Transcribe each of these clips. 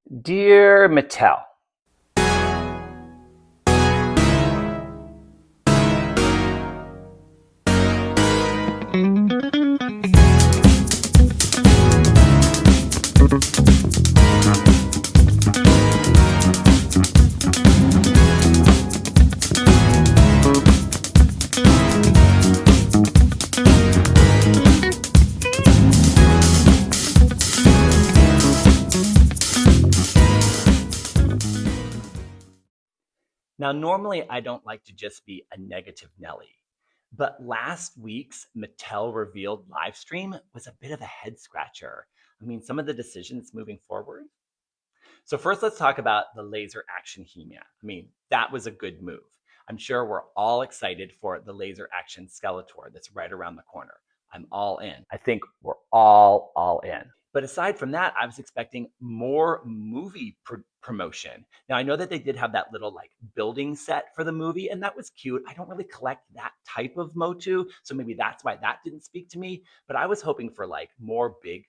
Dear Mattel, now normally I don't like to just be a negative Nelly, but last week's Mattel revealed live stream was a bit of a head scratcher. I mean, some of the decisions moving forward. So first, let's talk about the laser action He-Man. I mean, that was a good move. I'm sure we're all excited for the laser action Skeletor that's right around the corner. I'm all in. I think we're all in. But aside from that, I was expecting more movie promotion. Now, I know that they did have that little like building set for the movie, and that was cute. I don't really collect that type of motu, so maybe that's why that didn't speak to me. But I was hoping for like more big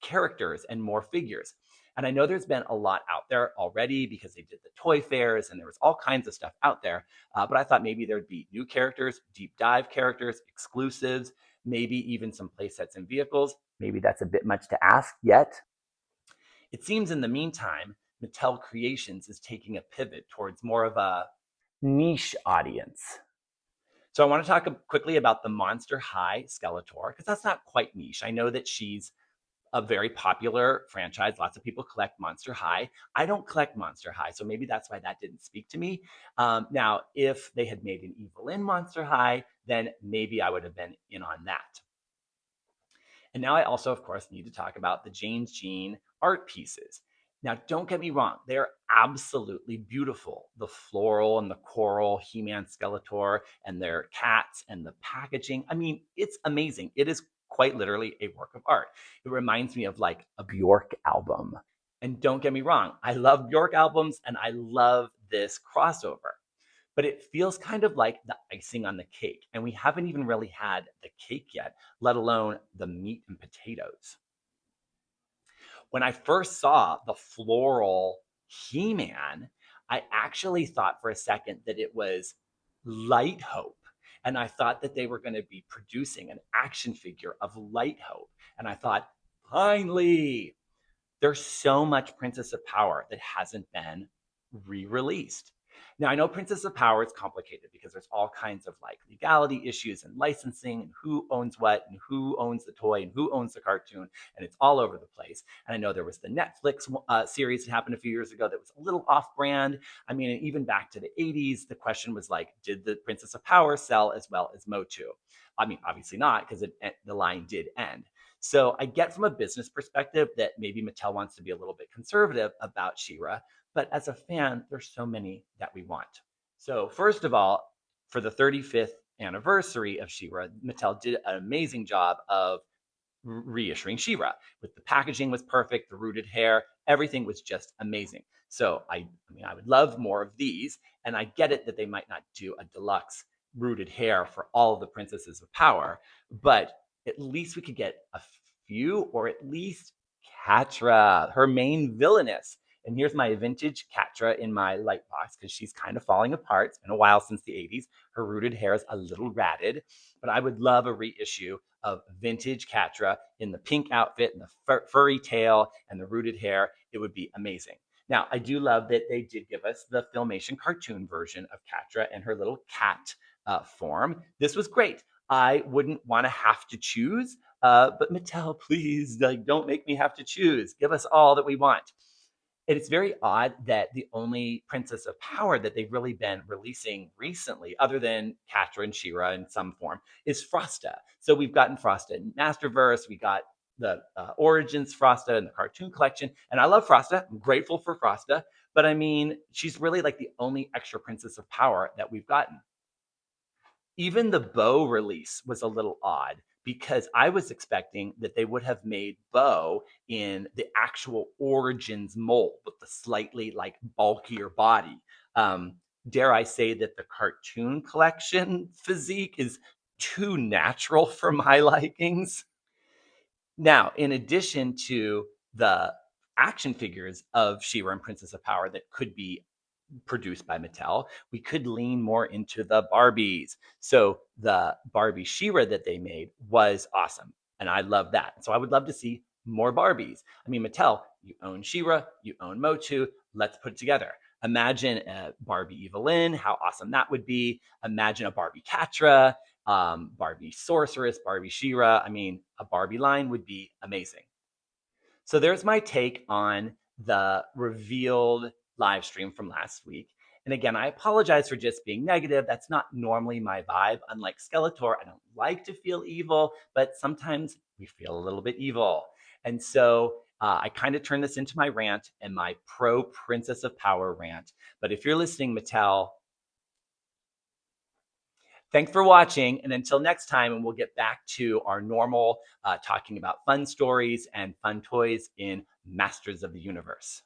characters and more figures. And I know there's been a lot out there already because they did the toy fairs and there was all kinds of stuff out there. But I thought maybe there'd be new characters, deep dive characters, exclusives, maybe even some play sets and vehicles. Maybe that's a bit much to ask yet. It seems in the meantime, Mattel Creations is taking a pivot towards more of a niche audience. So I want to talk quickly about the Monster High Skeletor, because that's not quite niche. I know that she's a very popular franchise. Lots of people collect Monster High. I don't collect Monster High, so maybe that's why that didn't speak to me. Now, if they had made an Evelyn Monster High, then maybe I would have been in on that. And now I also, of course, need to talk about the James Jean art pieces. Now, don't get me wrong, they're absolutely beautiful. The floral and the coral He-Man Skeletor and their cats and the packaging. I mean, it's amazing. It is quite literally a work of art. It reminds me of like a Bjork album. And don't get me wrong, I love Bjork albums and I love this crossover. But it feels kind of like the icing on the cake. And we haven't even really had the cake yet, let alone the meat and potatoes. When I first saw the floral He Man, I actually thought for a second that it was Light Hope. And I thought that they were going to be producing an action figure of Light Hope. And I thought, finally, there's so much Princess of Power that hasn't been re-released. Now I know Princess of Power is complicated because there's all kinds of like legality issues and licensing and who owns what and who owns the toy and who owns the cartoon, and it's all over the place. And I know there was the Netflix series that happened a few years ago that was a little off-brand. I mean, even back to the 80s, the question was like, did the Princess of Power sell as well as Motu? I mean, obviously not, because the line did end. So I get from a business perspective that maybe Mattel wants to be a little bit conservative about She-Ra, but as a fan, there's so many that we want. So first of all, for the 35th anniversary of She-Ra, Mattel did an amazing job of reissuing She-Ra. With the packaging was perfect, the rooted hair, everything was just amazing. So I would love more of these, and I get it that they might not do a deluxe rooted hair for all of the Princesses of Power, but at least we could get a few, or at least Catra, her main villainess. And here's my vintage Catra in my light box because she's kind of falling apart. It's been a while since the 80s. Her rooted hair is a little ratted, but I would love a reissue of vintage Catra in the pink outfit and the furry tail and the rooted hair. It would be amazing. Now, I do love that they did give us the Filmation cartoon version of Catra and her little cat form. This was great. I wouldn't want to have to choose, but Mattel, please, like, don't make me have to choose. Give us all that we want. And it's very odd that the only Princess of Power that they've really been releasing recently, other than Catra and She-Ra in some form, is Frosta. So we've gotten Frosta in Masterverse, we got the Origins Frosta in the cartoon collection, and I love Frosta. I'm grateful for Frosta, but I mean, she's really like the only extra Princess of Power that we've gotten. Even the Bow release was a little odd because I was expecting that they would have made Bo in the actual Origins mold with the slightly like bulkier body. Dare I say that the cartoon collection physique is too natural for my likings? Now, in addition to the action figures of She-Ra and Princess of Power that could be produced by Mattel, we could lean more into the Barbies. So the Barbie She-Ra that they made was awesome, and I love that. So I would love to see more Barbies. I mean, Mattel, you own She-Ra, you own Motu. Let's put it together. Imagine a Barbie Evelyn, how awesome that would be. Imagine a Barbie Catra, Barbie Sorceress, Barbie She-Ra. I mean, a Barbie line would be amazing. So there's my take on the revealed live stream from last week. And again, I apologize for just being negative. That's not normally my vibe. Unlike Skeletor, I don't like to feel evil, but sometimes we feel a little bit evil. And so I kind of turned this into my rant and my pro Princess of Power rant. But if you're listening, Mattel, thanks for watching. And until next time, and we'll get back to our normal talking about fun stories and fun toys in Masters of the Universe.